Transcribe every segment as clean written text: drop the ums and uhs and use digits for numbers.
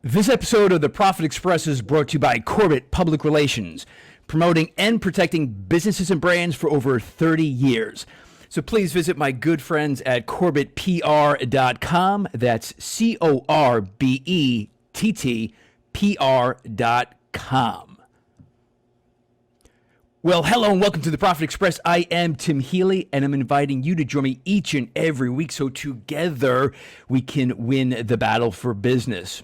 This episode of the Profit Express is brought to you by Corbett Public Relations, promoting and protecting businesses and brands for over 30 years. So please visit my good friends at CorbettPR.com. That's CorbettPR.com. Well, hello and welcome to the Profit Express. I am Tim Healy, and I'm inviting you to join me each and every week so together we can win the battle for business.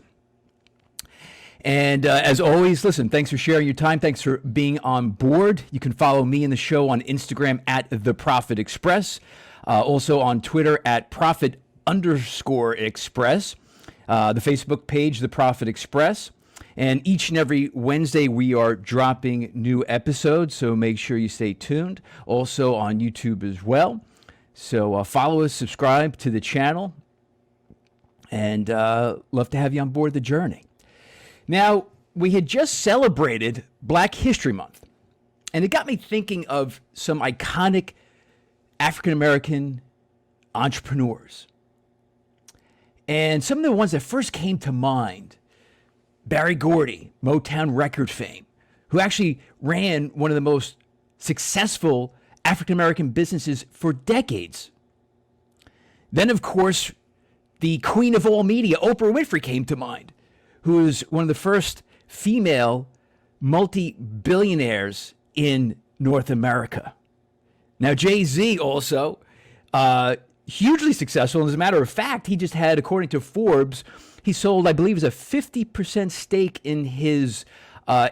And as always, listen, thanks for sharing your time. Thanks for being on board. You can follow me and the show on Instagram at The Profit Express. Also on Twitter at Profit_Express. The Facebook page, The Profit Express. And each and every Wednesday, we are dropping new episodes, so make sure you stay tuned. Also on YouTube as well. So follow us, subscribe to the channel, and love to have you on board the journey. Now, we had just celebrated Black History Month, and it got me thinking of some iconic African-American entrepreneurs. And some of the ones that first came to mind, Berry Gordy, Motown record fame, who actually ran one of the most successful African-American businesses for decades. Then, of course, the queen of all media, Oprah Winfrey, came to mind, who was one of the first female multi-billionaires in North America. Now, Jay-Z also, hugely successful. And as a matter of fact, he just had, according to Forbes, he sold, I believe, a 50% stake in his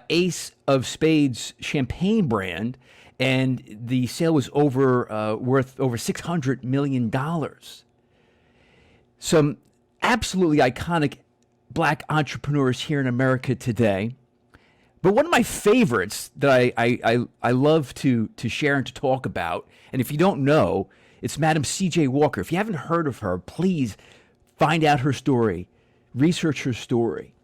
Ace of Spades champagne brand, and the sale was worth over $600 million. Some absolutely iconic Black entrepreneurs here in America today. But one of my favorites that I love to share and to talk about, and if you don't know, it's Madam C.J. Walker. If you haven't heard of her, please find out her story, research her story.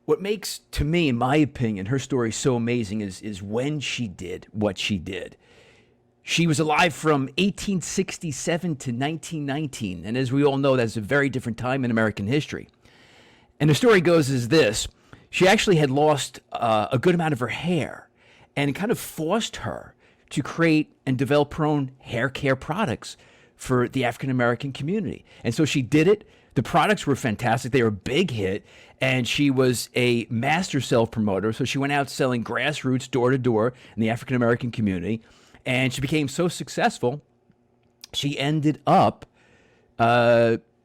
What makes, to me, in my opinion, her story so amazing is when she did what she did. She was alive from 1867 to 1919, and as we all know, that's a very different time in American history. And the story goes as this: she actually had lost a good amount of her hair, and it kind of forced her to create and develop her own hair care products for the African-American community. And so she did it. The products were fantastic. They were a big hit, and she was a master self-promoter. So she went out selling grassroots, door-to-door in the African-American community, and she became so successful, she ended up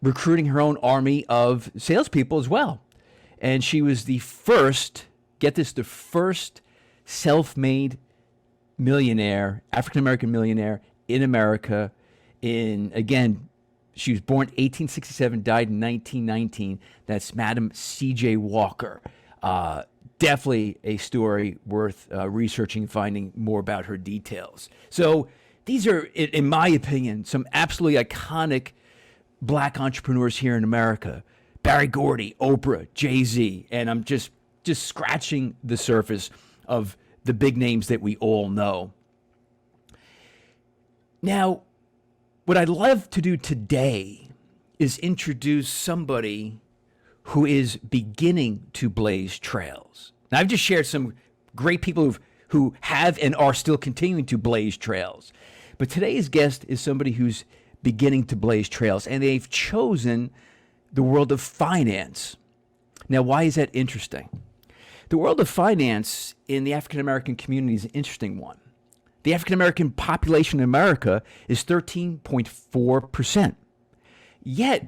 recruiting her own army of salespeople as well. And she was the first, get this, the first self-made millionaire, African-American millionaire in America. Again, she was born 1867, died in 1919. That's Madam C.J. Walker. Definitely a story worth researching, finding more about her details. So these are, in my opinion, some absolutely iconic Black entrepreneurs here in America. Berry Gordy, Oprah, Jay-Z, and I'm just scratching the surface of the big names that we all know. Now, what I'd love to do today is introduce somebody who is beginning to blaze trails. Now, I've just shared some great people who have and are still continuing to blaze trails. But today's guest is somebody who's beginning to blaze trails, and they've chosen the world of finance. Now, why is that interesting? The world of finance in the African-American community is an interesting one. The African-American population in America is 13.4%. Yet,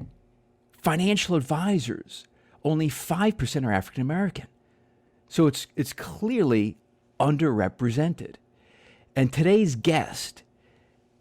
financial advisors, only 5% are African-American. So it's clearly underrepresented. And today's guest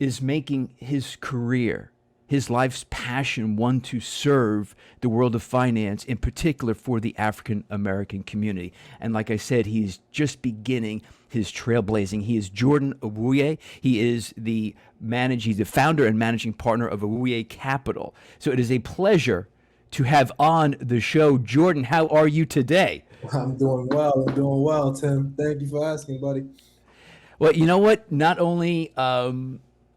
is making his career, his life's passion, one to serve the world of finance, in particular for the African-American community. And like I said, he's just beginning his trailblazing. He is Jordan Awoye. He is he's the founder and managing partner of Awoye Capital. So it is a pleasure to have on the show. Jordan, how are you today? I'm doing well, Tim. Thank you for asking, buddy. Well, you know what? Not only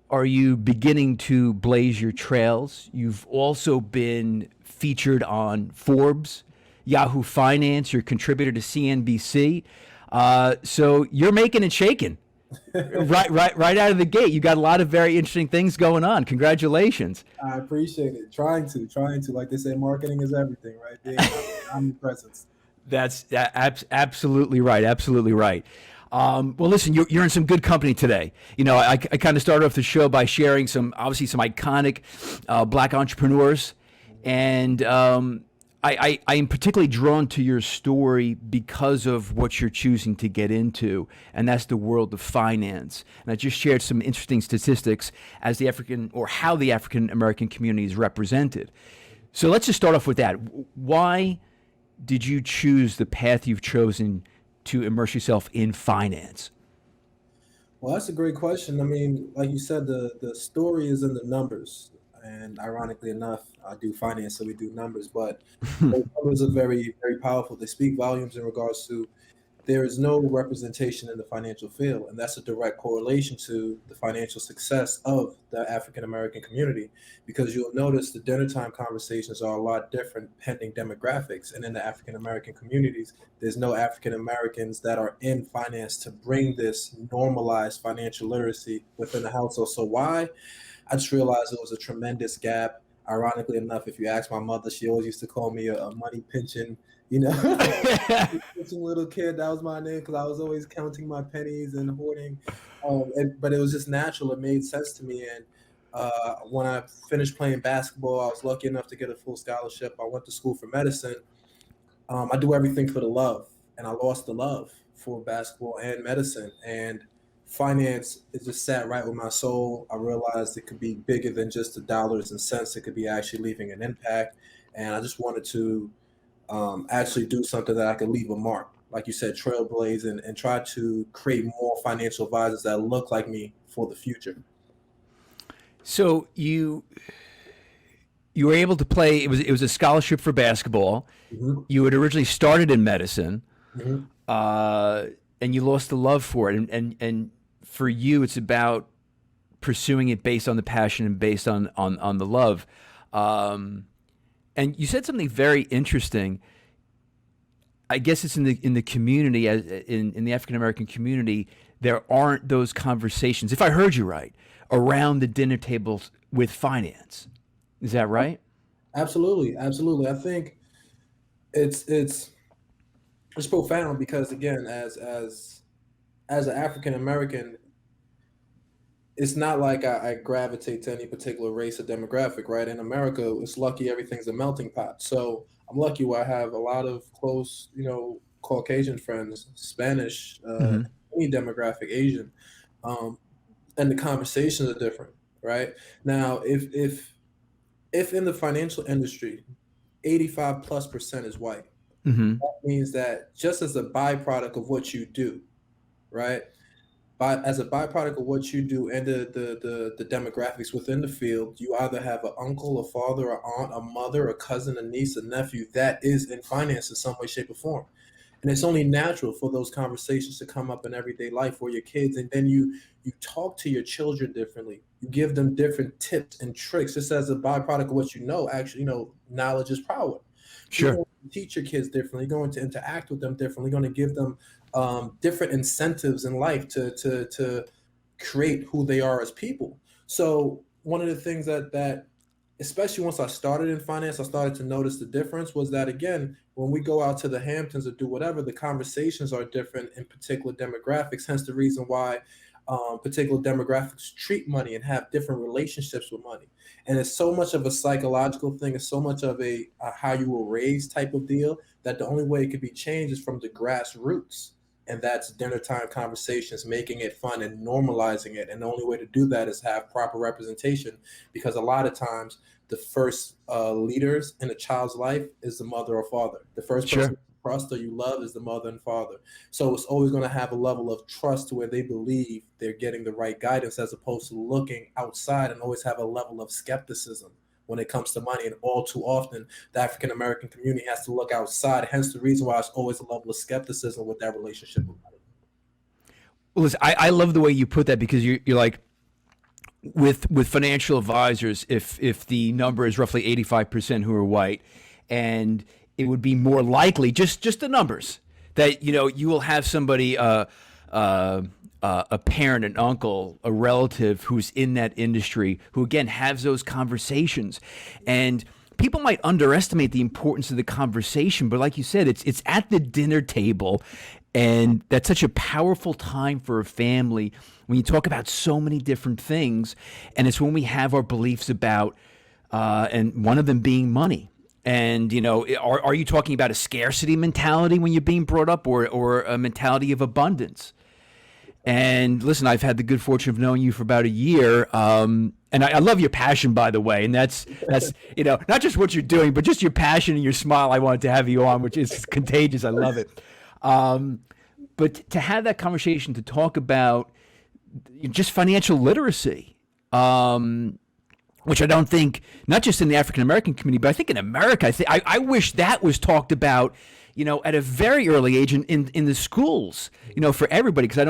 are you beginning to blaze your trails, you've also been featured on Forbes. Yahoo Finance, you're a contributor to CNBC. So you're making and shaking right out of the gate. You got a lot of very interesting things going on. Congratulations. I appreciate it. Trying to. Like they say, marketing is everything, right? Being omnipresence. That's absolutely right. Absolutely right. Well, listen, you're in some good company today. You know, I kind of started off the show by sharing obviously some iconic black entrepreneurs, and I am particularly drawn to your story because of what you're choosing to get into, and that's the world of finance. And I just shared some interesting statistics as how the African American community is represented. So let's just start off with that. Why did you choose the path you've chosen to immerse yourself in finance? Well, that's a great question. I mean, like you said, the story is in the numbers. And ironically enough, I do finance, so we do numbers. But those numbers are very, very powerful. They speak volumes in regards to there is no representation in the financial field. And that's a direct correlation to the financial success of the African American community, because you'll notice the dinner time conversations are a lot different pending demographics. And in the African American communities, there's no African Americans that are in finance to bring this normalized financial literacy within the household. So why? I just realized it was a tremendous gap. Ironically enough, if you ask my mother, she always used to call me a money pinching, pinching little kid. That was my name because I was always counting my pennies and hoarding. But it was just natural. It made sense to me. And when I finished playing basketball, I was lucky enough to get a full scholarship. I went to school for medicine. I do everything for the love, and I lost the love for basketball and medicine. And finance, it just sat right with my soul. I realized it could be bigger than just the dollars and cents. It could be actually leaving an impact. And I just wanted to actually do something that I could leave a mark, like you said, trailblaze, and try to create more financial advisors that look like me for the future. So you were able to play. It was a scholarship for basketball. Mm-hmm. You had originally started in medicine, Mm-hmm. and you lost the love for it. And for you, it's about pursuing it based on the passion and based on the love. And you said something very interesting. I guess it's in the community, in the African American community, there aren't those conversations, if I heard you right, around the dinner tables with finance. Is that right? Absolutely, absolutely. I think it's profound because, again, as an African American, it's not like I gravitate to any particular race or demographic, right? In America, it's lucky everything's a melting pot. So I'm lucky where I have a lot of close, Caucasian friends, Spanish, Mm-hmm. any demographic, Asian, and the conversations are different, right? Now, if in the financial industry, 85+% is white, Mm-hmm. that means that just as a byproduct of what you do, right? As a byproduct of what you do and the demographics within the field, you either have an uncle, a father, an aunt, a mother, a cousin, a niece, a nephew that is in finance in some way, shape, or form. And it's only natural for those conversations to come up in everyday life for your kids. And then you talk to your children differently. You give them different tips and tricks just as a byproduct of what you know. Actually, knowledge is power. You're Sure. going to teach your kids differently. You're going to interact with them differently. You're going to give them different incentives in life to create who they are as people. So one of the things that especially once I started in finance, I started to notice the difference was that, again, when we go out to the Hamptons or do whatever, the conversations are different in particular demographics, hence the reason why particular demographics treat money and have different relationships with money. And it's so much of a psychological thing. It's so much of a how you were raised type of deal that the only way it could be changed is from the grassroots. And that's dinner time conversations, making it fun and normalizing it. And the only way to do that is have proper representation, because a lot of times the first leaders in a child's life is the mother or father. The first person you trust or you love is the mother and father. So it's always going to have a level of trust to where they believe they're getting the right guidance, as opposed to looking outside, and always have a level of skepticism when it comes to money. And all too often, the African American community has to look outside. Hence the reason why it's always a level of skepticism with that relationship with money. Well, listen, I love the way you put that, because you're like, with financial advisors, if the number is roughly 85% who are white, and it would be more likely, just the numbers, that you will have somebody, a parent, an uncle, a relative who's in that industry, who again has those conversations. And people might underestimate the importance of the conversation, but like you said, it's at the dinner table, and that's such a powerful time for a family when you talk about so many different things. And it's when we have our beliefs about, and one of them being money. And are you talking about a scarcity mentality when you're being brought up, or a mentality of abundance? And listen, I've had the good fortune of knowing you for about a year, and I love your passion, by the way. And that's not just what you're doing, but just your passion and your smile. I wanted to have you on, which is contagious. I love it. But to have that conversation, to talk about just financial literacy, which I don't think, not just in the African American community, but I think in America, I wish that was talked about, at a very early age in the schools, for everybody, because I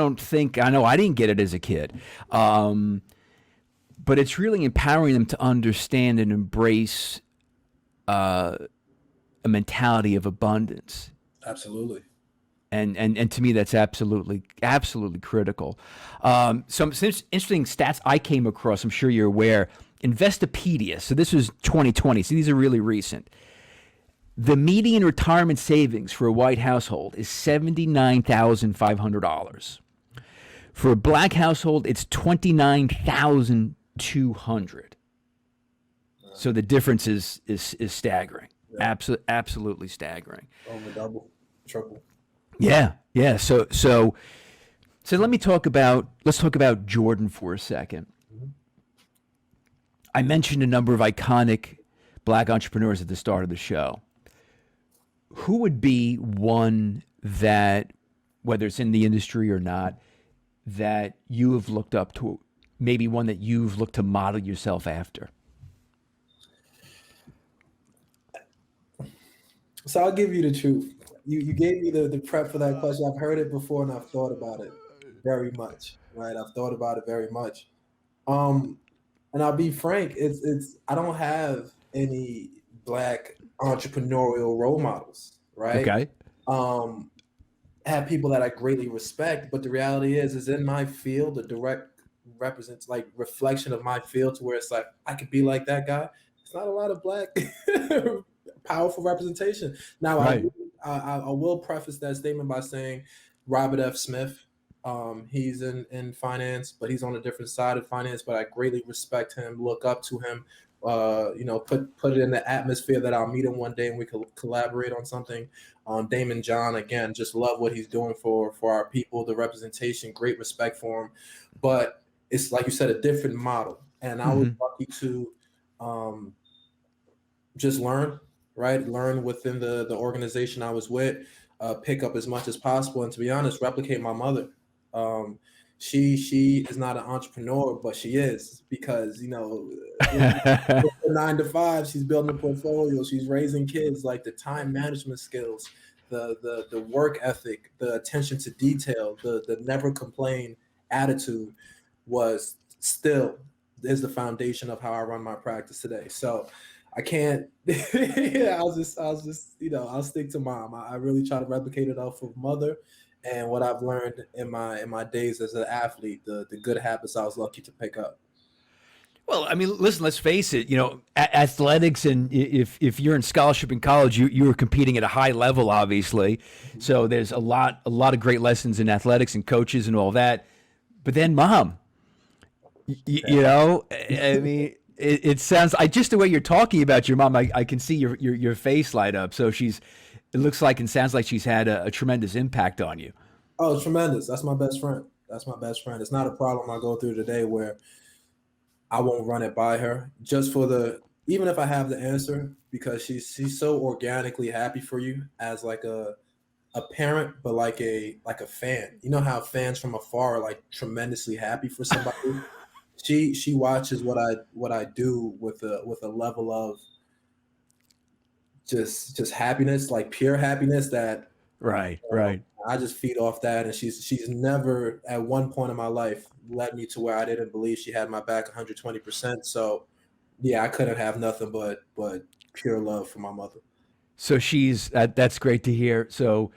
know I didn't get it as a kid. But it's really empowering them to understand and embrace a mentality of abundance. Absolutely. And to me, that's absolutely critical. Some interesting stats I came across, I'm sure you're aware, Investopedia. So this was 2020. So these are really recent. The median retirement savings for a white household is $79,500. For a black household, it's $29,200. So the difference is staggering. Yeah. Absolutely staggering. Over double, triple. Yeah. So let's talk about Jordan for a second. Mm-hmm. I mentioned a number of iconic black entrepreneurs at the start of the show. Who would be one that, whether it's in the industry or not, that you have looked up to, maybe one that you've looked to model yourself after? So I'll give you the truth. You gave me the prep for that question. I've heard it before and I've thought about it very much, right? I've thought about it very much. And I'll be frank, it's I don't have any black entrepreneurial role models, right? Okay. I have people that I greatly respect, but the reality is in my field, the direct represents like reflection of my field, to where it's like I could be like that guy. It's not a lot of black powerful representation. Now, right. I will preface that statement by saying Robert F. Smith, he's in finance, but he's on a different side of finance, but I greatly respect him, look up to him, put it in the atmosphere that I'll meet him one day and we could collaborate on something. Damon John, again, just love what he's doing for our people, the representation, great respect for him. But it's like you said, a different model. And I was lucky to just learn within the organization I was with, pick up as much as possible. And to be honest, replicate my mother. She is not an entrepreneur, but she is, because 9 to 5, she's building a portfolio, she's raising kids, like the time management skills, the work ethic, the attention to detail, the never complain attitude is the foundation of how I run my practice today. So I can't. I'll stick to mom. I really try to replicate it off of mother, and what I've learned in my days as an athlete, the good habits I was lucky to pick up. Well, I mean, listen, let's face it, athletics, and if you're in scholarship in college, you were competing at a high level, obviously. Mm-hmm. So there's a lot of great lessons in athletics and coaches and all that. But then mom, I mean, it sounds, just the way you're talking about your mom, I can see your face light up. So it looks like and sounds like she's had a tremendous impact on you. Oh, tremendous. That's my best friend. It's not a problem I go through today where I won't run it by her, just even if I have the answer, because she's so organically happy for you as like a parent, but like a fan. You know how fans from afar are like tremendously happy for somebody. She watches what I do with a level of just happiness, like pure happiness, that right. I just feed off that, and she's never at one point in my life led me to where I didn't believe she had my back 120%. So yeah, I couldn't have nothing but pure love for my mother. So she's that's great to hear. So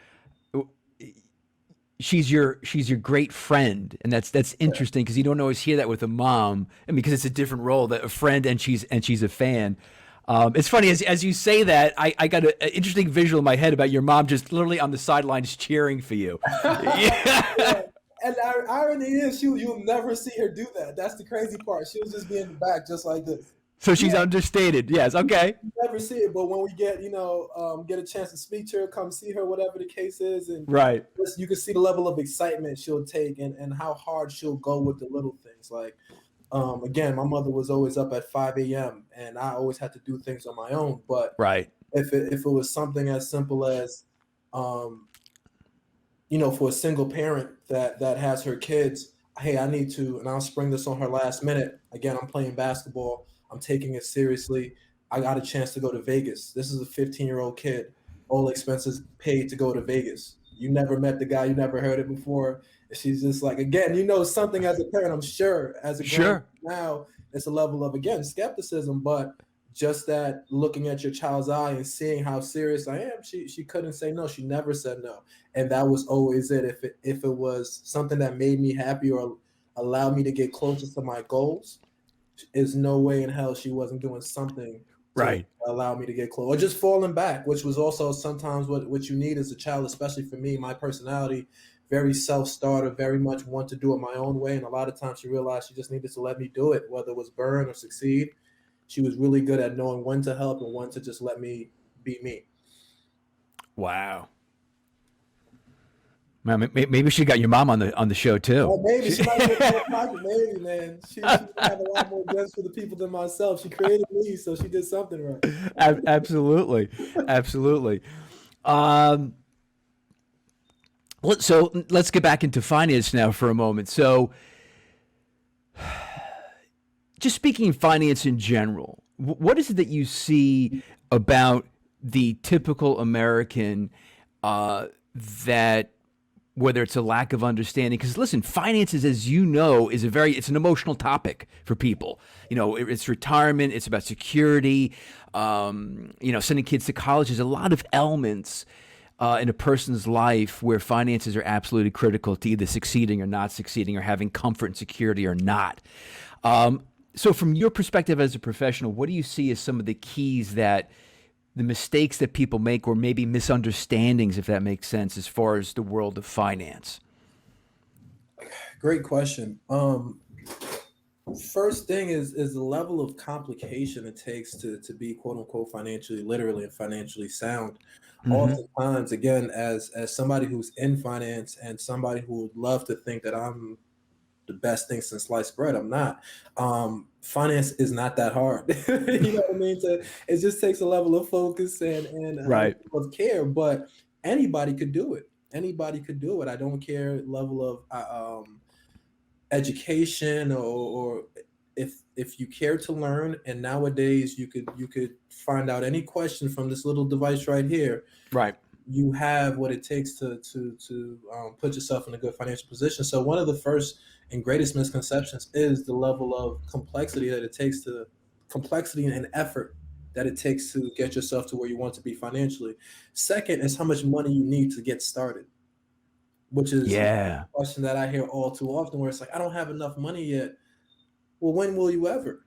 she's your great friend, and that's interesting because you don't always hear that with a mom, and because it's a different role, that a friend and she's a fan. It's funny as you say that, I got an interesting visual in my head about your mom just literally on the sidelines cheering for you. Yeah. Yeah. And the irony is, you'll never see her do that. That's the crazy part. She'll just be in the back, just like this. So Yeah, she's understated. Yes. Okay. you never see it. But when we get, get a chance to speak to her, come see her, whatever the case is, and Right. you can see the level of excitement she'll take, and how hard she'll go with the little things. Like, again, my mother was always up at 5 a.m. and I always had to do things on my own. But Right. if it was something as simple as, um, for a single parent that has her kids, hey, I need to, and I'll spring this on her last minute. Again, I'm playing basketball. I'm taking it seriously. I got a chance to go to Vegas. This is a 15-year-old kid, all expenses paid to go to Vegas. You never met the guy, you never heard it before. And she's just like, again, something as a parent, I'm sure, as a grown Sure. now, it's a level of, again, skepticism, but just that looking at your child's eye and seeing how serious I am, she couldn't say no. She never said no, and that was always it. If it was something that made me happy or allowed me to get closer to my goals, is no way in hell she wasn't doing something to Right. allow me to get close, or just falling back, which was also sometimes what you need as a child, especially for me, my personality, very self-starter, very much want to do it my own way, and a lot of times she realized she just needed to let me do it, whether it was burn or succeed. She was really good at knowing when to help and when to just let me be me. Wow. Man, maybe she got your mom on the show too. Oh, maybe she might be a project. Maybe, man. She might have a lot more guns for the people than myself. She created me, so she did something right. Absolutely, absolutely. Um, so let's get back into finance now for a moment. So, just speaking of finance in general, what is it that you see about the typical American that whether it's a lack of understanding, because listen, finances, as you know, it's an emotional topic for people. It's retirement, it's about security, sending kids to college. There's a lot of elements in a person's life where finances are absolutely critical to either succeeding or not succeeding, or having comfort and security or not. So from your perspective as a professional, what do you see as some of the keys that the mistakes that people make, or maybe misunderstandings, if that makes sense, as far as the world of finance? Great question. First thing is the level of complication it takes to be quote unquote financially literally and financially sound. Mm-hmm. Oftentimes, again, as somebody who's in finance and somebody who would love to think that I'm the best thing since sliced bread, I'm not. Finance is not that hard. You know what I mean? It just takes a level of focus and a level Right. of care, but anybody could do it. Anybody could do it. I don't care level of education, or if you care to learn, and nowadays you could find out any question from this little device right here. Right. You have what it takes to put yourself in a good financial position. So one of the first and greatest misconceptions is the level of complexity and effort that it takes to get yourself to where you want to be financially. Second is how much money you need to get started, which is a Yeah. question that I hear all too often, where it's like, I don't have enough money yet. Well, when will you ever?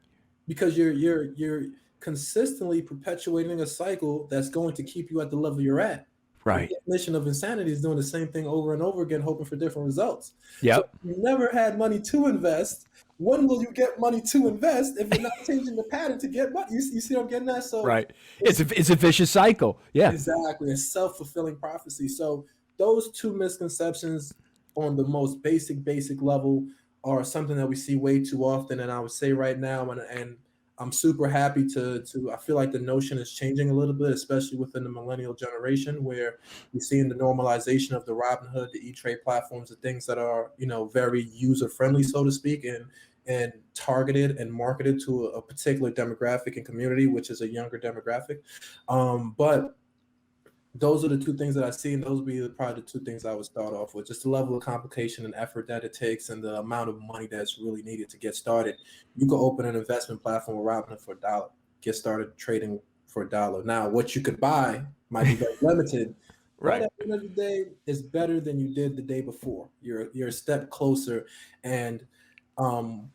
Because you're consistently perpetuating a cycle that's going to keep you at the level you're at. The Right. definition of insanity is doing the same thing over and over again, hoping for different results. So Yep. if you never had money to invest, when will you get money to invest if you're not changing the pattern to get money? You see what I'm getting at? So Right. It's a vicious cycle. Yeah. exactly, a self-fulfilling prophecy. So those two misconceptions on the most basic level are something that we see way too often. And I would say right now, and I'm super happy to I feel like the notion is changing a little bit, especially within the millennial generation, where you're seeing the normalization of the Robinhood, the E-Trade platforms, the things that are, very user friendly, so to speak, and targeted and marketed to a particular demographic and community, which is a younger demographic. But those are the two things that I see, and those would be probably the two things I would start off with. Just the level of complication and effort that it takes, and the amount of money that's really needed to get started. You could open an investment platform with Robinhood for $1, get started trading for a dollar. Now, what you could buy might be very limited, but Right. at the end of the day, it's better than you did the day before. You're a step closer, and um,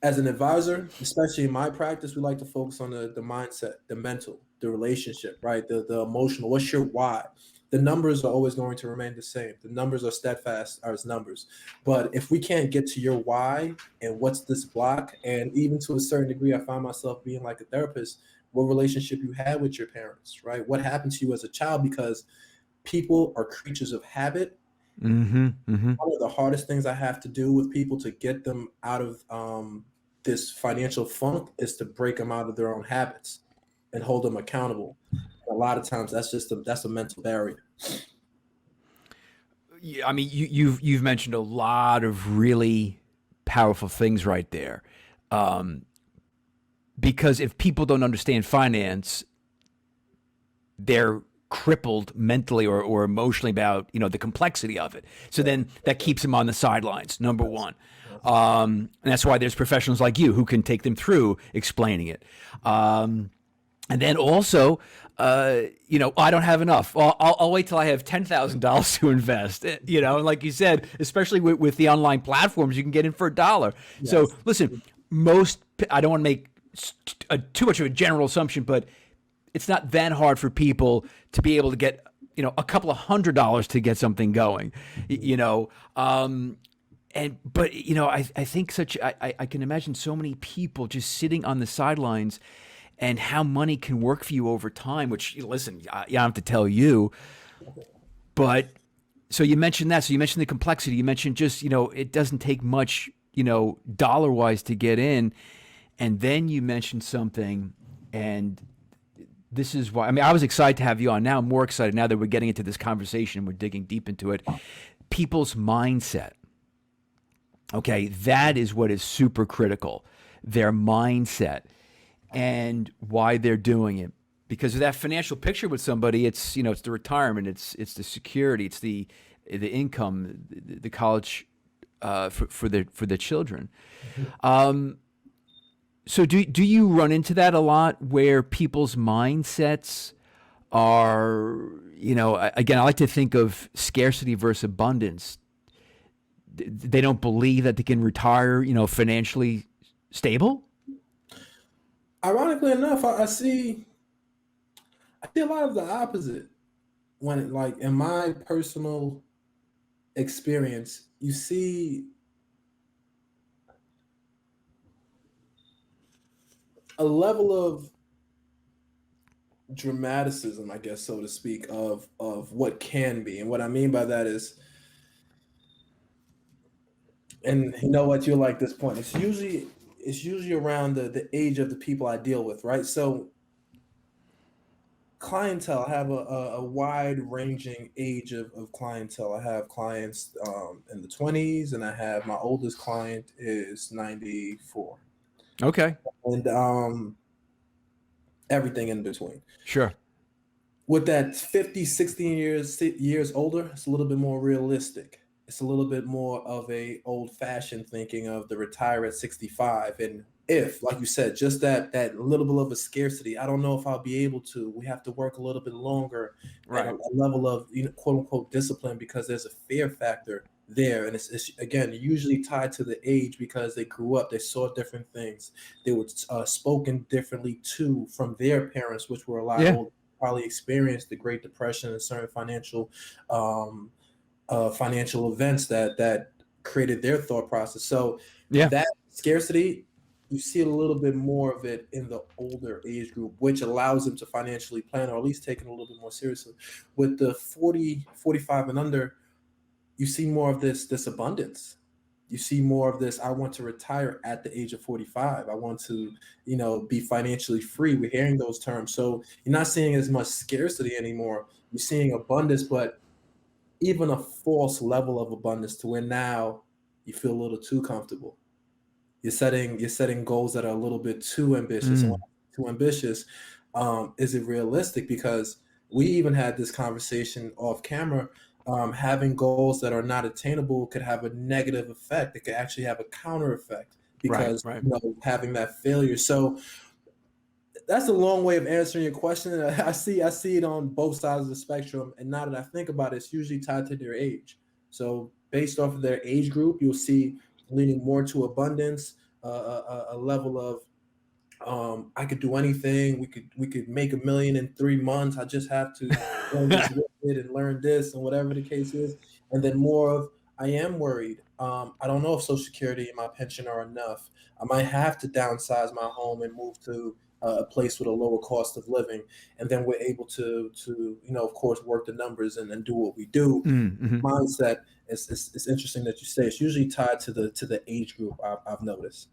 as an advisor, especially in my practice, we like to focus on the mindset, the mental, the relationship, right? The emotional. What's your why? The numbers are always going to remain the same. The numbers are steadfast as numbers. But if we can't get to your why and what's this block, and even to a certain degree, I find myself being like a therapist, what relationship you had with your parents, right? What happened to you as a child? Because people are creatures of habit. Mm-hmm. Mm-hmm. One of the hardest things I have to do with people to get them out of this financial funk is to break them out of their own habits and hold them accountable. A lot of times, that's a mental barrier. Yeah, I mean, you've mentioned a lot of really powerful things right there. Um, because if people don't understand finance, they're crippled mentally or emotionally about the complexity of it. So then that keeps them on the sidelines. Number one, and that's why there's professionals like you who can take them through explaining it. And then also, I don't have enough. Well, I'll wait till I have $10,000 to invest. And like you said, especially with the online platforms, you can get in for $1. So Yes. listen, I don't want to make too much of a general assumption, but it's not that hard for people to be able to get a couple of $100 to get something going. I think I can imagine so many people just sitting on the sidelines, and how money can work for you over time. Which, listen, I don't have to tell you, but so you mentioned that. So you mentioned the complexity. You mentioned just it doesn't take much dollar wise to get in, and then you mentioned something, and this is why, I mean, I was excited to have you on. Now I'm more excited now that we're getting into this conversation. We're digging deep into it. People's mindset. Okay, that is what is super critical. Their mindset and why they're doing it. Because of that financial picture with somebody, it's it's the retirement, it's the security, it's the income, the college for the children. So do you run into that a lot where people's mindsets are, again, I like to think of scarcity versus abundance. They don't believe that they can retire, financially stable? Ironically enough, I see a lot of the opposite when like in my personal experience, you see a level of dramaticism, I guess, so to speak, of what can be. And what I mean by that is, and you know what, you'll like this point. It's usually around the age of the people I deal with, right? So clientele, I have a wide ranging age of clientele. I have clients in the 20s, and I have my oldest client is 94, Okay, and everything in between. sure. With that 50, 16 years older, it's a little bit more realistic. It's a little bit more of a old fashioned thinking of the retire at 65. And if, like you said, just that little bit of a scarcity, I don't know if I'll be able to. We have to work a little bit longer and a Right. level of quote unquote discipline, because there's a fear factor there. And it's again usually tied to the age, because they grew up, they saw different things, they were spoken differently to from their parents, which were a lot Yeah. older, probably experienced the Great Depression and certain um, financial events that created their thought process. So Yeah. that scarcity, you see a little bit more of it in the older age group, which allows them to financially plan, or at least take it a little bit more seriously. With the 40, 45 and under, you see more of this abundance. You see more of this. I want to retire at the age of 45. I want to, be financially free. We're hearing those terms. So you're not seeing as much scarcity anymore. You're seeing abundance, but even a false level of abundance, to where now you feel a little too comfortable. You're setting goals that are a little bit too ambitious. And when Mm. I say too ambitious, is it realistic? Because we even had this conversation off camera. Having goals that are not attainable could have a negative effect. It could actually have a counter effect, Right. because Right. having that failure. So That's a long way of answering your question. I see it on both sides of the spectrum. And now that I think about it, it's usually tied to their age. So based off of their age group, you'll see leaning more to abundance, a level of I could do anything. We could make 1 million in 3 months. I just have to learn this with it and learn this and whatever the case is. And then more of I am worried. I don't know if Social Security and my pension are enough. I might have to downsize my home and move to a place with a lower cost of living. And then we're able to of course, work the numbers and do what we do. Mm-hmm. Mindset it's interesting that you say it's usually tied to the age group. I've noticed.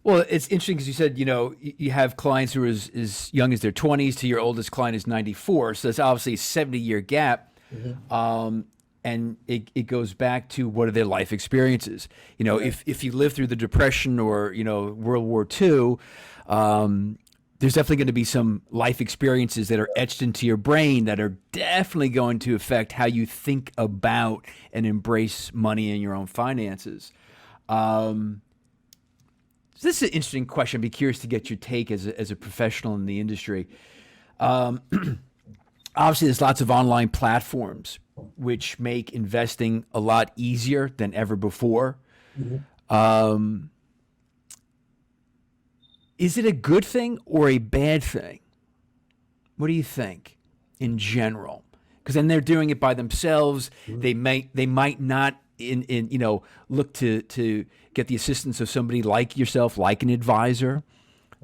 Well, it's interesting because you said, you have clients who are as young as their 20s to your oldest client is 94. So that's obviously a 70-year gap. Mm-hmm. And it goes back to what are their life experiences. If you lived through the Depression or, World War II, there's definitely going to be some life experiences that are etched into your brain that are definitely going to affect how you think about and embrace money and your own finances. So this is an interesting question. I'd be curious to get your take as a professional in the industry. Obviously, there's lots of online platforms which make investing a lot easier than ever before. Mm-hmm. Is it a good thing or a bad thing? What do you think in general? Because then they're doing it by themselves. Mm-hmm. They might not look to get the assistance of somebody like yourself, like an advisor.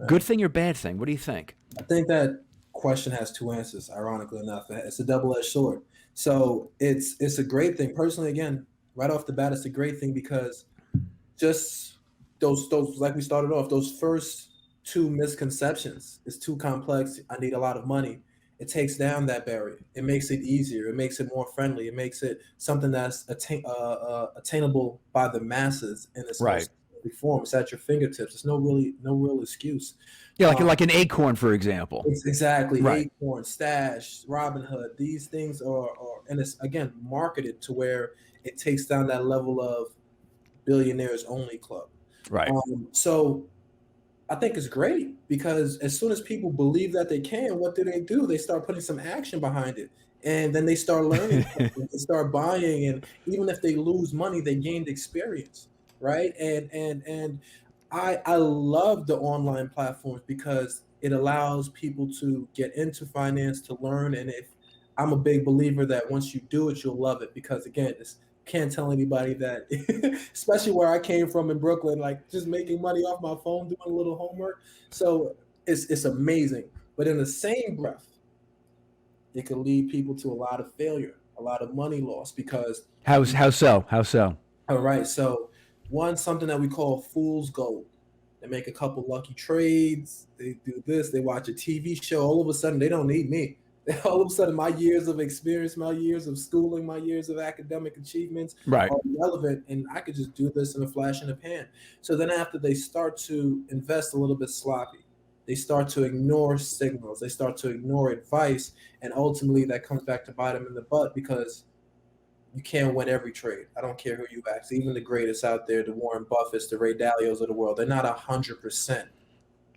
Good thing or bad thing? What do you think? I think that question has two answers, ironically enough. It's a double-edged sword. So it's a great thing. Personally, again, right off the bat, it's a great thing because just those like we started off, those first two misconceptions, it's too complex. I need a lot of money. It takes down that barrier. It makes it easier. It makes it more friendly. It makes it something that's attainable by the masses in its Right. most form. It's at your fingertips. There's no real excuse. Yeah, like an acorn, for example. It's exactly Right. Acorn, Stash, Robinhood. These things are, and it's again marketed to where it takes down that level of billionaires only club. Right. So I think it's great because as soon as people believe that they can, what do? They start putting some action behind it. And then they start learning, they start buying, and even if they lose money, they gained experience, right? And I love the online platforms because it allows people to get into finance, to learn. And if I'm a big believer that once you do it, you'll love it because again, it's can't tell anybody that, especially where I came from in Brooklyn, like just making money off my phone, doing a little homework. So it's amazing. But in the same breath, it can lead people to a lot of failure, a lot of money loss because How so? How so? all right, so one something that we call fool's gold. They make a couple lucky trades, they do this, they watch a TV show, all of a sudden they don't need me. All of a sudden my years of experience, my years of schooling, my years of academic achievements Right. are relevant and I could just do this in a flash in the pan. So then after they start to invest a little bit sloppy, they start to ignore signals, they start to ignore advice, and ultimately that comes back to bite them in the butt because you can't win every trade. I don't care who you ask. Even the greatest out there, the Warren Buffetts, the Ray Dalios of the world, they're not 100%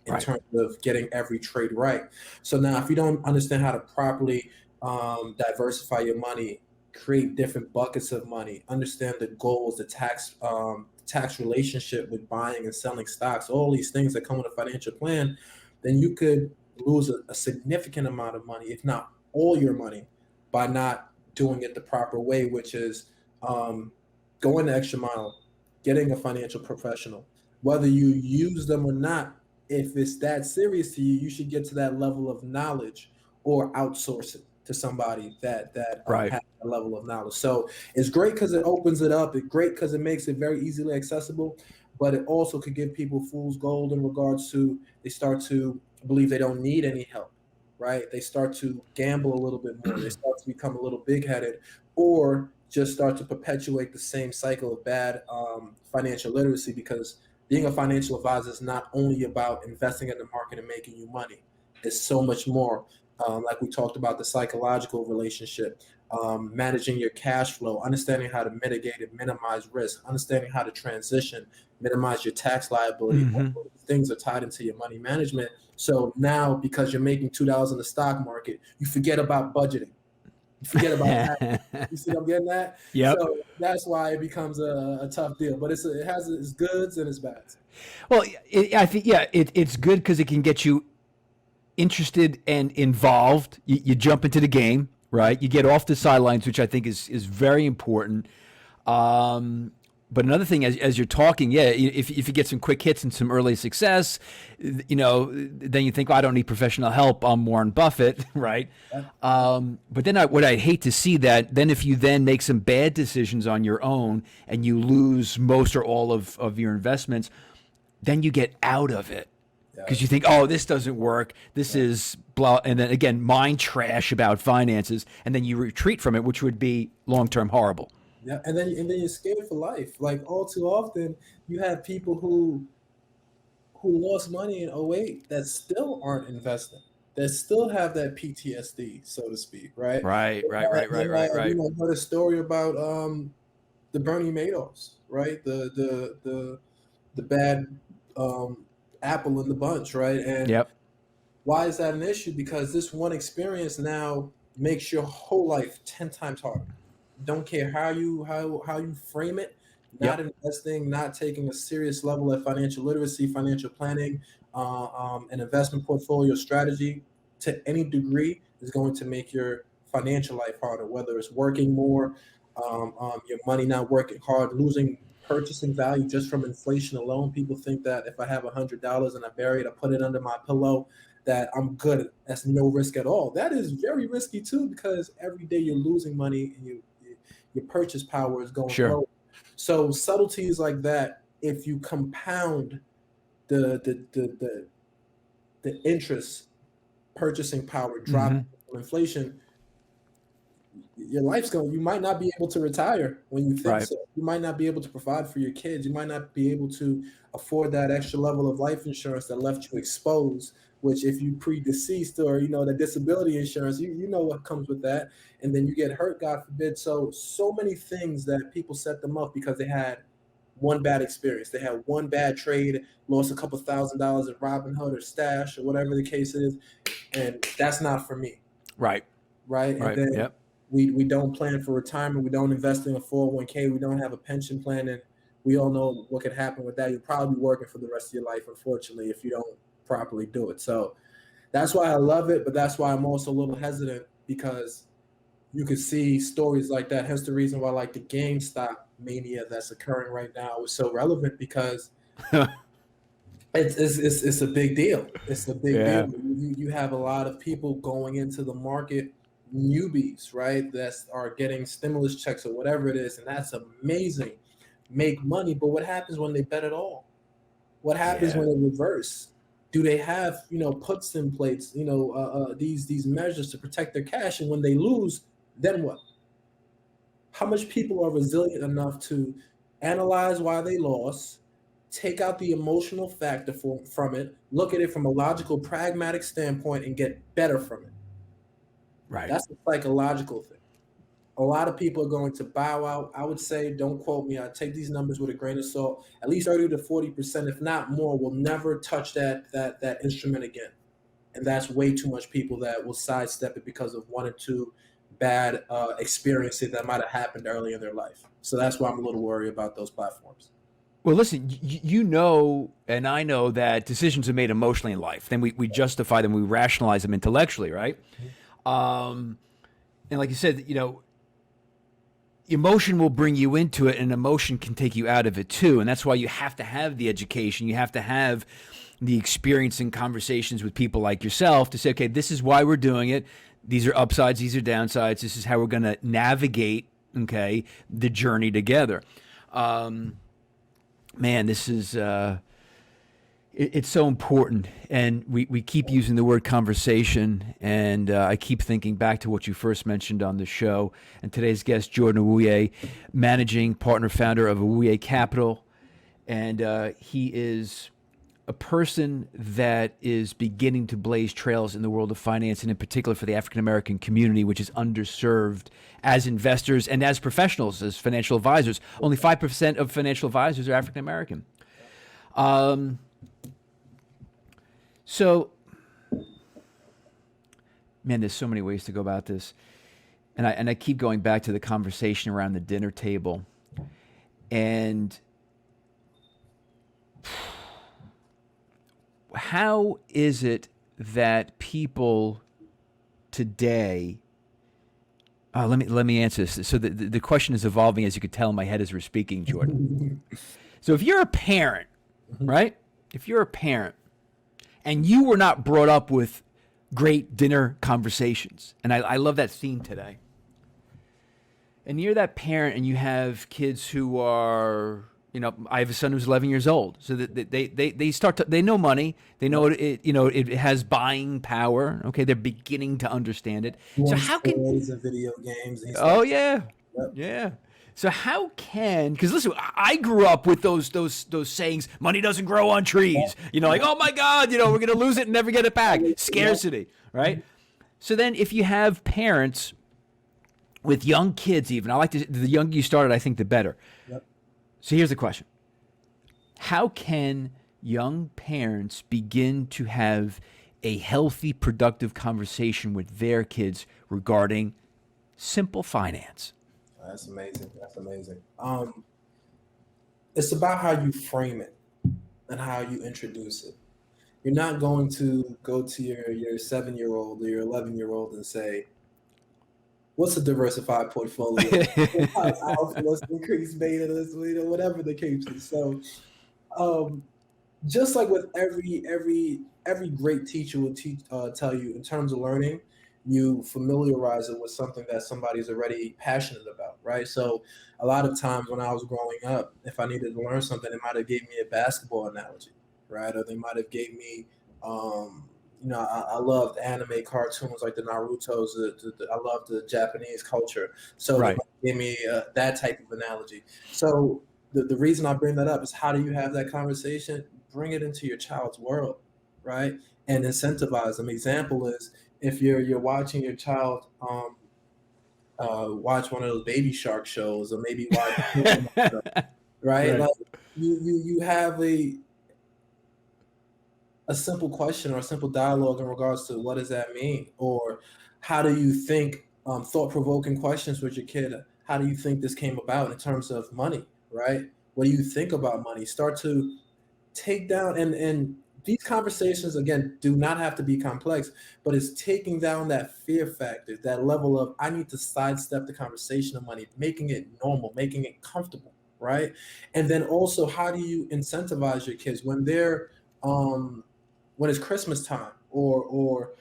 in Right. terms of getting every trade right. So now, if you don't understand how to properly diversify your money, create different buckets of money, understand the goals, the tax relationship with buying and selling stocks, all these things that come with a financial plan, then you could lose a significant amount of money, if not all your money, by not doing it the proper way, which is going the extra mile, getting a financial professional. Whether you use them or not, if it's that serious to you, you should get to that level of knowledge or outsource it to somebody that Right. has a level of knowledge. So it's great because it opens it up. It's great because it makes it very easily accessible, but it also could give people fool's gold in regards to they start to believe they don't need any help, right? They start to gamble a little bit more. They start to become a little big-headed or just start to perpetuate the same cycle of bad financial literacy because being a financial advisor is not only about investing in the market and making you money. It's so much more. Like we talked about the psychological relationship, managing your cash flow, understanding how to mitigate and minimize risk, understanding how to transition, minimize your tax liability. Mm-hmm. All those things are tied into your money management. So now, because you're making $2 in the stock market, you forget about budgeting. You forget about that. You see what I'm getting at? Yep. So that's why it becomes a tough deal. But it has its goods and its bads. Well, I think, yeah, it's good because it can get you interested and involved. You jump into the game, right? You get off the sidelines, which I think is very important. But another thing, as you're talking, yeah, if you get some quick hits and some early success, then you think, oh, I don't need professional help. I'm Warren Buffett, right? But then what I'd hate to see that, then if you then make some bad decisions on your own and you lose most or all of your investments, then you get out of it. Because you think, oh, this doesn't work. This is blah. And then again, mind trash about finances. And then you retreat from it, which would be long-term horrible. Yeah, and then you're scared for life. Like all too often, you have people who lost money in '08 that still aren't investing, that still have that PTSD, so to speak, right? Right. Heard a story about the Bernie Madoffs, right? The bad apple in the bunch, right? And Yep. why is that an issue? Because this one experience now makes your whole life 10 times harder. Don't care how you frame it, not investing, not taking a serious level of financial literacy, financial planning, an investment portfolio strategy to any degree is going to make your financial life harder, whether it's working more, your money not working hard, losing purchasing value just from inflation alone. People think that if I have $100 and I bury it, I put it under my pillow, that I'm good. That's no risk at all. That is very risky too, because every day you're losing money and your purchase power is going low. So subtleties like that, if you compound the interest purchasing power dropping from inflation, your life's you might not be able to retire when you think so. You might not be able to provide for your kids. You might not be able to afford that extra level of life insurance that left you exposed, which if you pre-deceased or, the disability insurance, you know what comes with that. And then you get hurt, God forbid. So many things that people set them up because they had one bad experience. They had one bad trade, lost a couple $1,000s in Robinhood or Stash or whatever the case is. And that's not for me. Right. And then we don't plan for retirement. We don't invest in a 401k. We don't have a pension plan. And we all know what could happen with that. You'll probably be working for the rest of your life, unfortunately, if you don't properly do it. So that's why I love it. But that's why I'm also a little hesitant, because you could see stories like that. Hence the reason why the GameStop mania that's occurring right now is so relevant, because it's a big deal. It's a big deal. You have a lot of people going into the market, newbies, right, that are getting stimulus checks or whatever it is, and that's amazing. Make money, but what happens when they bet it all? What happens when they reverse? Do they have puts in place, these measures to protect their cash? And when they lose, then what? How much people are resilient enough to analyze why they lost, take out the emotional factor from it, look at it from a logical, pragmatic standpoint, and get better from it? Right. That's a psychological thing. A lot of people are going to bow out. I would say, don't quote me, I take these numbers with a grain of salt. At least 30 to 40%, if not more, will never touch that instrument again. And that's way too much people that will sidestep it because of one or two bad experiences that might have happened early in their life. So that's why I'm a little worried about those platforms. Well, listen, and I know that decisions are made emotionally in life. Then we justify them, we rationalize them intellectually, right? And like you said, emotion will bring you into it, and emotion can take you out of it too. And that's why you have to have the education. You have to have the experience and conversations with people like yourself to say, okay, this is why we're doing it. These are upsides. These are downsides. This is how we're going to navigate, the journey together. Man, this is, it's so important. And we keep using the word conversation. And I keep thinking back to what you first mentioned on the show. And today's guest, Jordan Awoye, managing partner, founder of Awoye Capital. And he is a person that is beginning to blaze trails in the world of finance, and in particular for the African-American community, which is underserved as investors and as professionals, as financial advisors. Only 5% of financial advisors are African-American. So Man, there's so many ways to go about this. And I keep going back to the conversation around the dinner table. And how is it that people today let me answer this. So the question is evolving, as you could tell in my head as we're speaking, Jordan. So if you're a parent, right? If you're a parent and you were not brought up with great dinner conversations, and I love that theme today. And you're that parent and you have kids who are, I have a son who's 11 years old. So that they start to, they know money. They know it has buying power. Okay. They're beginning to understand it. So how can, and video games and oh stuff. yeah. Yep. Yeah. So how can, because listen, I grew up with those sayings, money doesn't grow on trees. Like, oh my God, we're going to lose it and never get it back. Scarcity, right? So then if you have parents with young kids, even, I like to, the younger you started, I think the better. Yep. So here's the question. How can young parents begin to have a healthy, productive conversation with their kids regarding simple finance? That's amazing. That's amazing. It's about how you frame it and how you introduce it. You're not going to go to your 7-year-old or your 11-year-old and say, what's a diversified portfolio? What's alpha? What's increased beta? Whatever the case is. So, just like with every great teacher will tell you in terms of learning, you familiarize it with something that somebody's already passionate about, right? So, a lot of times when I was growing up, if I needed to learn something, they might have gave me a basketball analogy, right? Or they might have gave me I loved anime cartoons like the Naruto's. I love the Japanese culture. So Right. they gave me that type of analogy. So the reason I bring that up is how do you have that conversation? Bring it into your child's world, right? And incentivize them. Example is if you're watching your child watch one of those Baby Shark shows, or maybe watch, right? Right. Like you have a simple question or a simple dialogue in regards to what does that mean, or how do you think, thought-provoking questions with your kid. How do you think this came about in terms of money, right? What do you think about money? Start to take down, and these conversations again do not have to be complex, but it's taking down that fear factor, that level of I need to sidestep the conversation of money, making it normal, making it comfortable, right? And then also, how do you incentivize your kids when they're when it's Christmas time or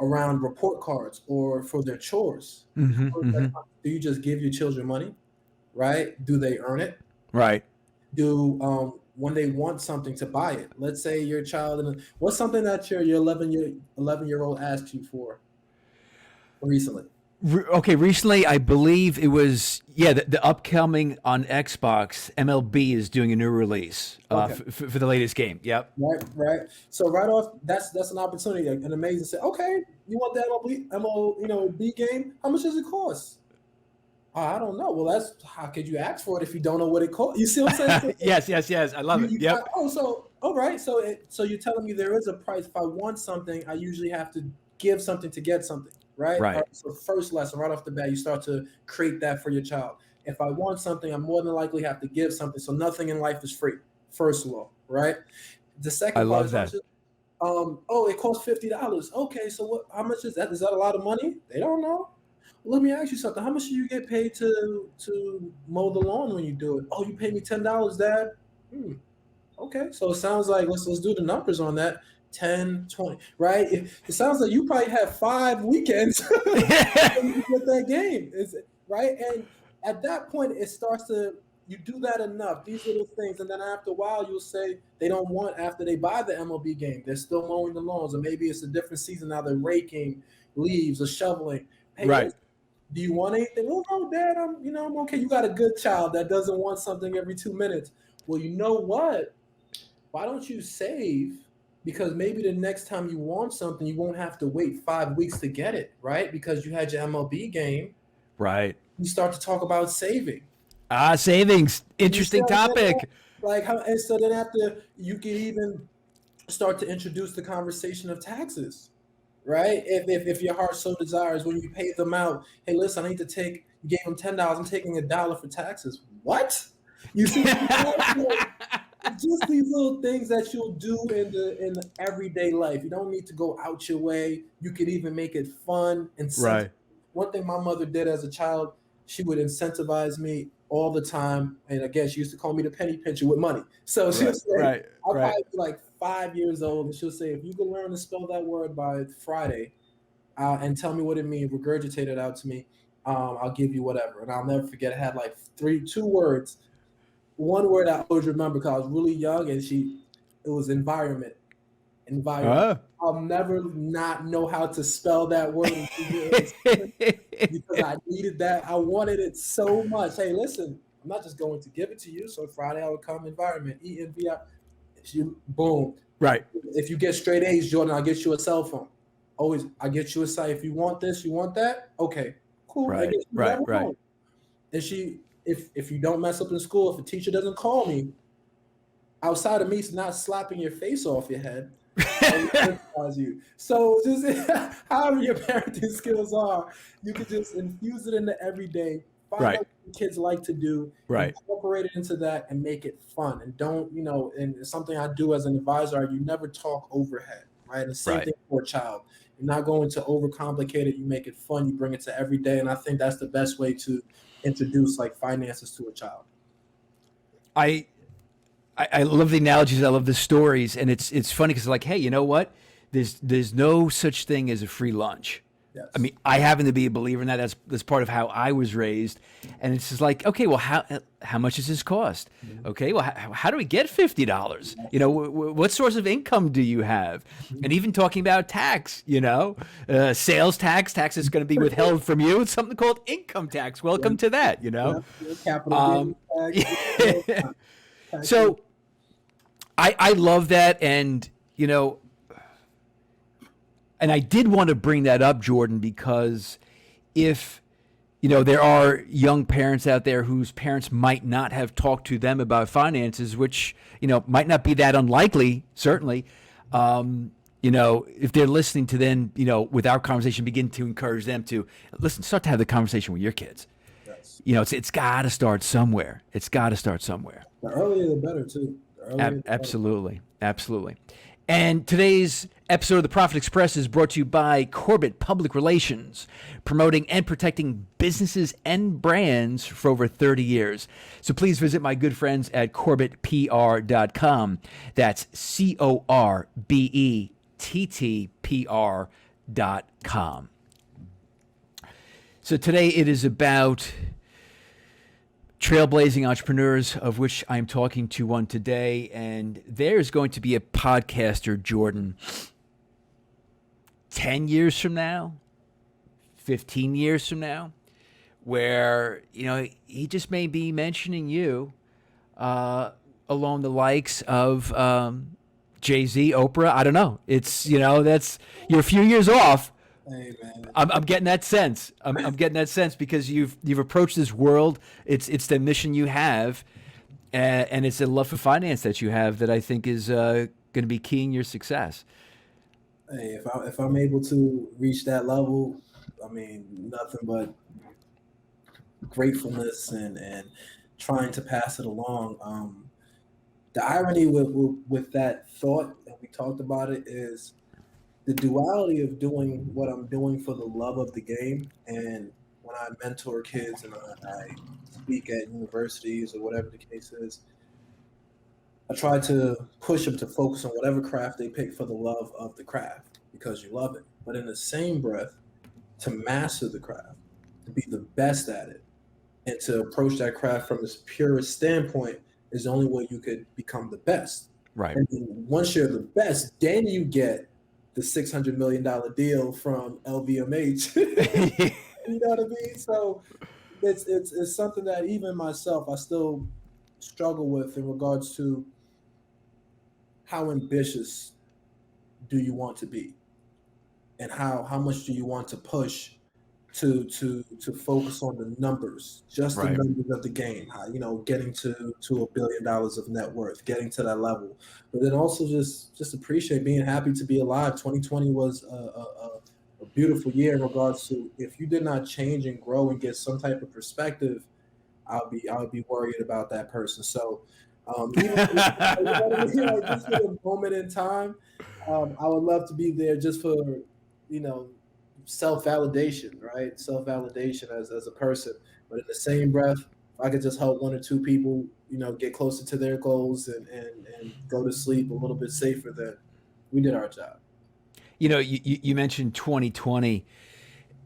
around report cards or for their chores? Do you just give your children money, right? Do they earn it? Right. Do when they want something to buy it? Let's say your child, what's something that your 11-year-old asked you for recently? Okay, recently I believe it was the upcoming on Xbox MLB is doing a new release for the latest game. Yep. Right. So right off, that's an opportunity, an amazing. Say, okay, you want that MLB game? How much does it cost? I don't know. Well, that's how could you ask for it if you don't know what it costs? You see what I'm saying? Yes. I love it. Yep. So all right. So you're telling me there is a price. If I want something, I usually have to give something to get something. Right. Right. So first lesson right off the bat, you start to create that for your child. If I want something, I more than likely have to give something. So nothing in life is free. First law, right? The second I part love is that. it costs $50. Okay, so what? How much is that? Is that a lot of money? They don't know. Let me ask you something. How much do you get paid to mow the lawn when you do it? Oh, you pay me $10, Dad. Okay, so it sounds like let's do the numbers on that. 10, 20, right? It sounds like you probably have 5 weekends with that game, right? And at that point, it starts to, you do that enough, these little things, and then after a while, you'll say they don't want, after they buy the MLB game, they're still mowing the lawns, or maybe it's a different season now, they're raking leaves or shoveling. Hey, Right. do you want anything? Well, no, Dad, I'm okay. You got a good child that doesn't want something every 2 minutes. Well, you know what? Why don't you save? Because maybe the next time you want something, you won't have to wait 5 weeks to get it, right? Because you had your MLB game. Right. You start to talk about saving. Savings. Interesting topic. Like how, and so then after you can even start to introduce the conversation of taxes, right? If your heart so desires, when you pay them out, hey, listen, I need to take. You gave them $10. I'm taking $1 for taxes. What? You see, just these little things that you'll do in the everyday life. You don't need to go out your way. You could even make it fun. Right. One thing my mother did as a child, she would incentivize me all the time. And again, she used to call me the penny pincher with money. So she would Right. say, Right. I'll Right. probably be like 5 years old, and she'll say, if you can learn to spell that word by Friday, and tell me what it means, regurgitate it out to me, I'll give you whatever. And I'll never forget. I had like two words. One word I always remember because I was really young, and it was environment. Environment. Uh. I'll never not know how to spell that word because I needed that. I wanted it so much. Hey, listen, I'm not just going to give it to you. So Friday I would come environment, ENVI. Boom. Right. If you get straight A's, Jordan, I'll get you a cell phone. Always, I get you a site. If you want this, you want that. Okay, cool. I Right. get you Right. that Right. phone. And if you don't mess up in school, if a teacher doesn't call me, outside of me not slapping your face off your head, you. So just however your parenting skills are, you can just infuse it into everyday. Find Right. out what kids like to do, Right. incorporate it into that, and make it fun. And don't, and it's something I do as an advisor, you never talk overhead, right? And the same Right. thing for a child. You're not going to overcomplicate it. You make it fun. You bring it to every day. And I think that's the best way to introduce like finances to a child. I love the analogies. I love the stories, and it's funny because like, hey, you know what? There's no such thing as a free lunch. Yes. I mean, I happen to be a believer in that. That's part of how I was raised, and it's just like, okay, well, how much does this cost? Mm-hmm. Okay, well, how do we get $50? You know, what source of income do you have? And even talking about tax, sales tax is going to be withheld from you. It's something called income tax. Welcome to that. Capital Tax. So I love that, and and I did want to bring that up, Jordan, because if there are young parents out there whose parents might not have talked to them about finances, which might not be that unlikely, certainly. If they're listening to then with our conversation, begin to encourage them to start to have the conversation with your kids. Yes. It's got to start somewhere. It's got to start somewhere. The earlier the better, too. Absolutely. Absolutely. And today's episode of The Profit Express is brought to you by Corbett Public Relations, promoting and protecting businesses and brands for over 30 years. So please visit my good friends at CorbettPR.com. That's CorbettPR.com. So today it is about trailblazing entrepreneurs, of which I'm talking to one today, and there's going to be a podcaster, Jordan, 10 years from now, 15 years from now, where, he just may be mentioning you along the likes of Jay-Z, Oprah. I don't know. It's, that's, you're a few years off. Hey, man. I'm getting that sense. I'm getting that sense because you've approached this world. It's the mission you have, and it's a love for finance that you have that I think is going to be key in your success. Hey, if I'm able to reach that level, I mean, nothing but gratefulness and trying to pass it along. The irony with that thought, and we talked about it, is the duality of doing what I'm doing for the love of the game. And when I mentor kids and I speak at universities or whatever the case is, I try to push them to focus on whatever craft they pick for the love of the craft because you love it. But in the same breath, to master the craft, to be the best at it, and to approach that craft from its purest standpoint is the only way you could become the best. Right. And once you're the best, then you get the $600 million deal from LVMH. You know what I mean? So it's something that even myself, I still struggle with in regards to how ambitious do you want to be, and how much do you want to push to focus on the numbers, just the Right. numbers of the game. Getting to $1 billion of net worth, getting to that level, but then also just appreciate being happy to be alive. 2020 was a beautiful year in regards to, if you did not change and grow and get some type of perspective, I would be worried about that person. So even like just for a moment in time, I would love to be there just for you know self validation, right? Self validation as a person. But in the same breath, if I could just help one or two people, get closer to their goals and go to sleep a little bit safer, then we did our job. You mentioned 2020,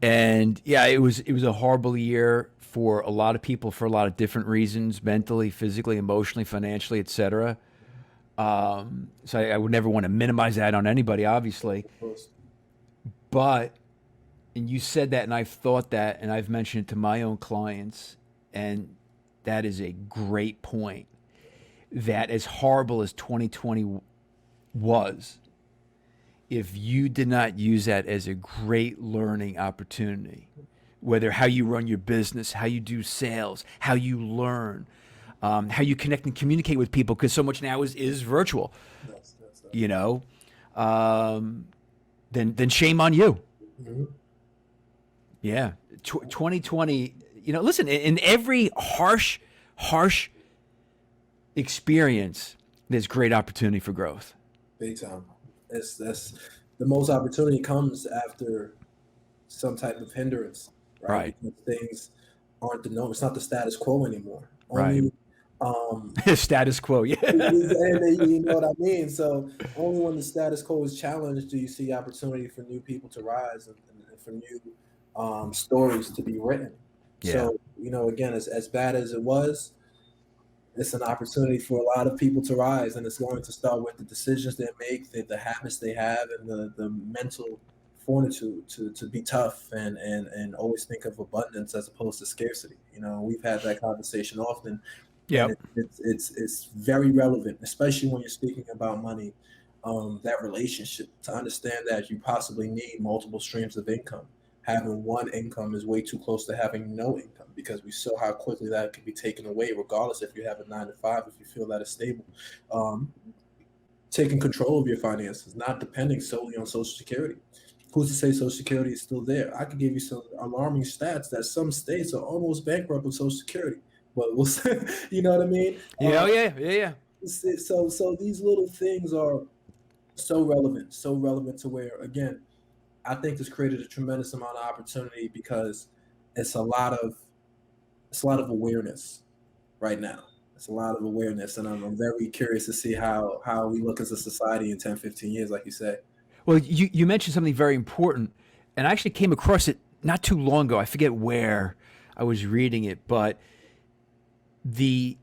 and yeah, it was a horrible year for a lot of people for a lot of different reasons, mentally, physically, emotionally, financially, etc. So I would never want to minimize that on anybody, obviously. Of course. But, and you said that, and I've thought that, and I've mentioned it to my own clients, and that is a great point. That as horrible as 2020 was, if you did not use that as a great learning opportunity, whether how you run your business, how you do sales, how you learn, how you connect and communicate with people, because so much now is virtual, That's you know, then shame on you. Mhm. Yeah. 2020, listen, in every harsh experience, there's great opportunity for growth. Big time. That's the most opportunity comes after some type of hindrance, right? Right. Because things aren't the norm. It's not the status quo anymore. Right. Only, um, Status quo. Yeah. and you know what I mean. So only when the status quo is challenged do you see opportunity for new people to rise and for new stories to be written. Yeah. So again, as bad as it was, it's an opportunity for a lot of people to rise, and it's going to start with the decisions they make, the habits they have, and the mental fortitude to be tough and always think of abundance as opposed to scarcity. We've had that conversation often, and Yep. it's very relevant, especially when you're speaking about money. That relationship, to understand that you possibly need multiple streams of income. Having one income is way too close to having no income, because we saw how quickly that can be taken away, regardless if you have a 9 to 5, if you feel that is stable. Um, Taking control of your finances, not depending solely on Social Security. Who's to say Social Security is still there? I could give you some alarming stats that some states are almost bankrupt with Social Security, but we'll see, you know what I mean? Yeah. Oh, yeah. Yeah. Yeah. So these little things are so relevant to where, again, I think this created a tremendous amount of opportunity, because it's a lot of awareness right now. It's a lot of awareness, and I'm very curious to see how we look as a society in 10, 15 years, like you said. Well, you mentioned something very important, and I actually came across it not too long ago. I forget where I was reading it, but the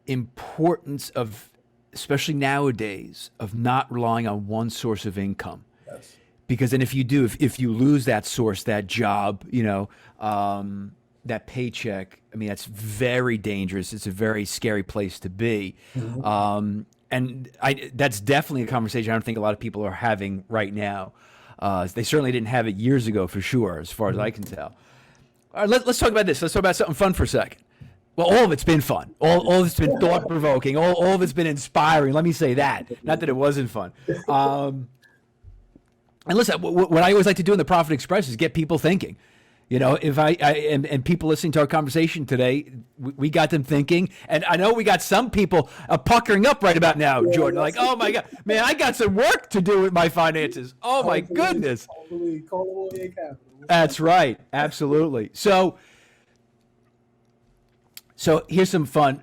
importance of, especially nowadays, of not relying on one source of income. Yes. Because then if you do, if you lose that source, that job, that paycheck, I mean, that's very dangerous. It's a very scary place to be. Mhm. And that's definitely a conversation I don't think a lot of people are having right now. They certainly didn't have it years ago, for sure, as far as I can tell. All right, let's talk about this. Let's talk about something fun for a second. Well, all of it's been fun. All of it's been thought provoking. All of it's been inspiring. Let me say that. Not that it wasn't fun. And listen, what I always like to do in the Profit Express is get people thinking. If and people listening to our conversation today, we got them thinking. And I know we got some people puckering up right about now, Jordan. Like, oh my God, man, I got some work to do with my finances. Oh my goodness. Call Awoye Capital. That's right. Absolutely. So here's some fun.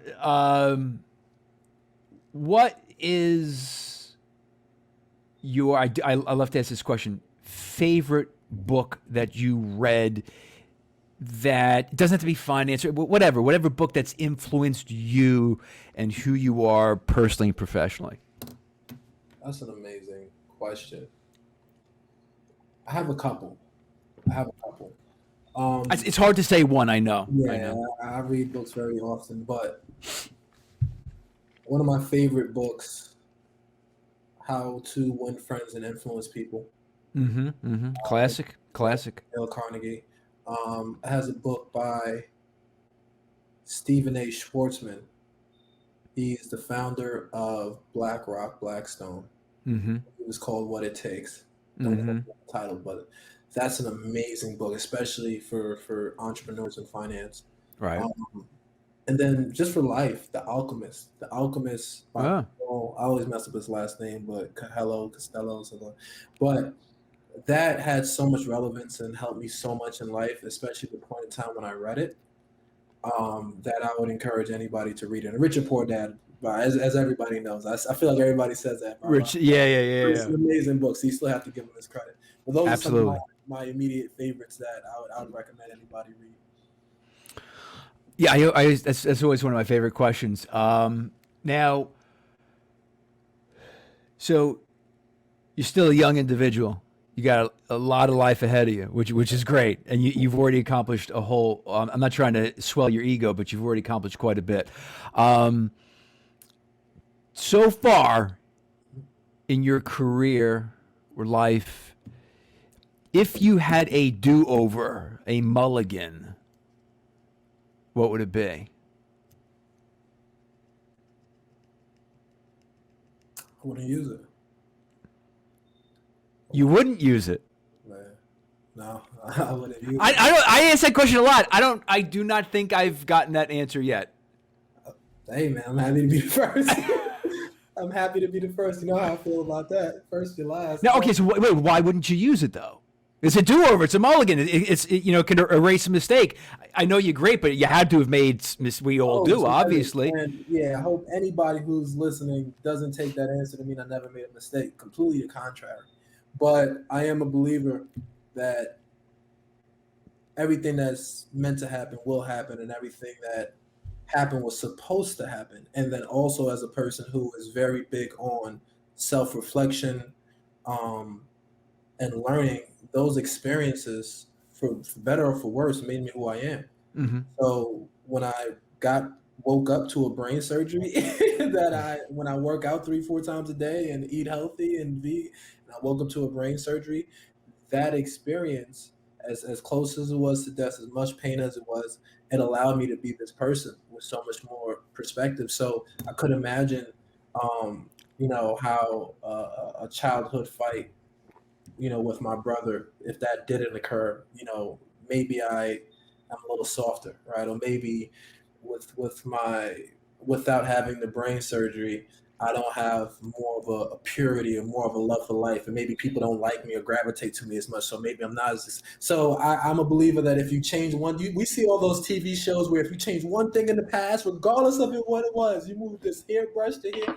What is your, I love to ask this question, favorite book that you read, that doesn't have to be finance or whatever book that's influenced you and who you are personally and professionally? That's an amazing question. I have a couple. It's hard to say one. I know. Yeah, I read books very often, but one of my favorite books, How to Win Friends and Influence People. Mm-hmm. Mm-hmm. Classic. Dale Carnegie. It has a book by Stephen A. Schwartzman. He's the founder of BlackRock, Blackstone. Mm-hmm. It was called What It Takes. Don't Mm-hmm. quote the title, but that's an amazing book, especially for entrepreneurs in finance. Right. Um, and then just for life, The Alchemist. The Alchemist by Ah. Paul, I always mess up his last name, but Costello, something. But that had so much relevance and helped me so much in life, especially the point in time when I read it. That I would encourage anybody to read it. And Richard Poor Dad, as everybody knows, I feel like everybody says that. Rich. Yeah. It's an amazing book, so you still have to give him his credit. But those are some of Absolutely. my immediate favorites that I would recommend anybody read. Yeah, that's always one of my favorite questions. Now, so you're still a young individual. You got a lot of life ahead of you, which is great, and you've already accomplished a whole. I'm not trying to swell your ego, but you've already accomplished quite a bit. So far in your career or life, if you had a do-over, a mulligan, what would it be? I wouldn't use it. You wouldn't use it. Man. No, I wouldn't use it. I ask that question a lot. I do not think I've gotten that answer yet. Hey man, I'm happy to be the first. I'm happy to be the first. You know how I feel about that. First, you last. Now, okay, so wait, why wouldn't you use it though? It's a do-over. It's a mulligan. It can erase a mistake. I know you're great, but you had to have made. We all do, obviously. And yeah, I hope anybody who's listening doesn't take that answer to mean I never made a mistake. Completely the contrary. But I am a believer that everything that's meant to happen will happen, and everything that happened was supposed to happen. And then also as a person who is very big on self-reflection and learning, those experiences, for better or for worse, made me who I am. Mm-hmm. So when I woke up to a brain surgery, when I work out 3-4 times a day and eat healthy and I woke up to a brain surgery, that experience, as close as it was to death, as much pain as it was, it allowed me to be this person with so much more perspective. So I could imagine, how a childhood fight, with my brother, if that didn't occur, maybe I'm a little softer, right? Or maybe without having the brain surgery, I don't have more of a purity or more of a love for life, and maybe people don't like me or gravitate to me as much. So maybe I'm not as. So I'm a believer that if you change we see all those TV shows where if you change one thing in the past, regardless of what it was, you move this hairbrush to here.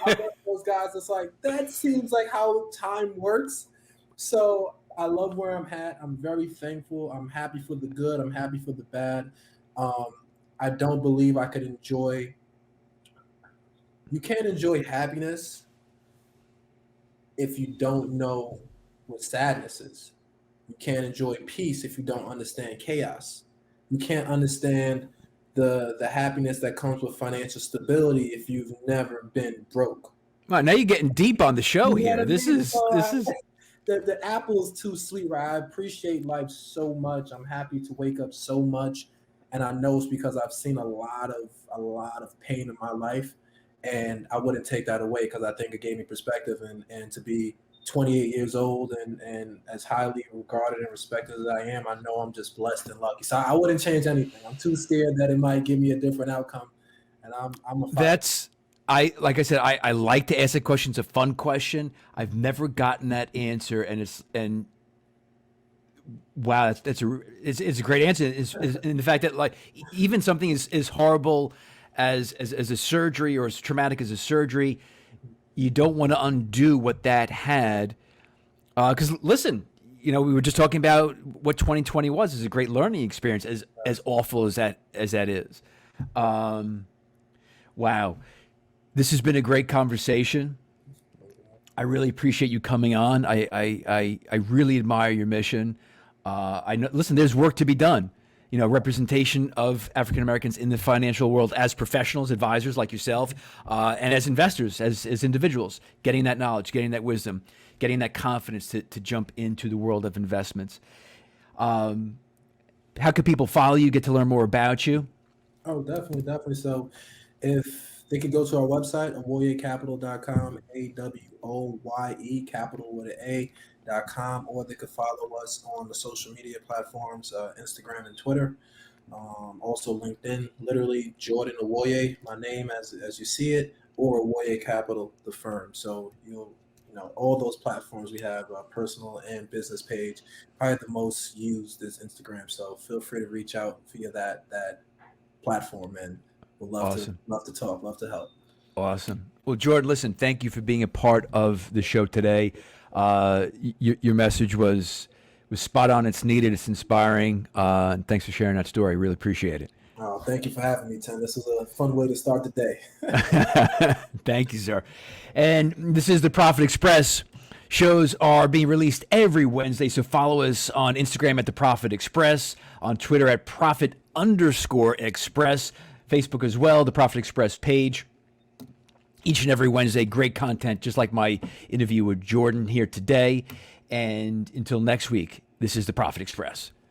I love those guys. It's like that seems like how time works. So I love where I'm at. I'm very thankful. I'm happy for the good. I'm happy for the bad. I don't believe I could enjoy. You can't enjoy happiness if you don't know what sadness is. You can't enjoy peace if you don't understand chaos. You can't understand the happiness that comes with financial stability if you've never been broke. Well, now you're getting deep on the show You know here. what I This mean? is So, this is the apple is too sweet, right? I appreciate life so much. I'm happy to wake up so much, and I know it's because I've seen a lot of pain in my life, and I wouldn't take that away because I think it gave me perspective, and to be 28 years old and as highly regarded and respected as I am, I know I'm just blessed and lucky. So I wouldn't change anything. I'm too scared that it might give me a different outcome, and I'm a fighter. that's I like I said, I like to ask that question. It's a fun question. I've never gotten that answer, and wow, it's a great answer. Is in the fact that like even something as horrible as a surgery or as traumatic as a surgery, you don't want to undo what that had. Because listen, we were just talking about what 2020 was. It's a great learning experience, as awful as that is. Wow, this has been a great conversation. I really appreciate you coming on. I really admire your mission. I know. Listen, there's work to be done. Representation of African Americans in the financial world as professionals, advisors like yourself, and as investors, as individuals, getting that knowledge, getting that wisdom, getting that confidence to jump into the world of investments. How can people follow you, get to learn more about you? Oh, definitely, definitely. So if they could go to our website, awoyecapital.com, AWOYE, capital with an A.com, or they could follow us on the social media platforms, Instagram and Twitter. Also LinkedIn, literally Jordan Awoye, my name as you see it, or Awoye Capital, the firm. So all those platforms we have a personal and business page. Probably the most used is Instagram. So feel free to reach out via that platform, and we'd Awesome. love to talk, love to help. Awesome. Well, Jordan, listen, thank you for being a part of the show today. Your message was spot on. It's needed. It's inspiring. And thanks for sharing that story. Really appreciate it. Oh, thank you for having me, Tim. This is a fun way to start the day. Thank you, sir. And this is the Profit Express. Shows are being released every Wednesday, so follow us on Instagram at the Profit Express, on Twitter at Profit_Express, Facebook as well, the Profit Express page. Each and every Wednesday, great content, just like my interview with Jordan here today. And until next week, this is the Profit Express.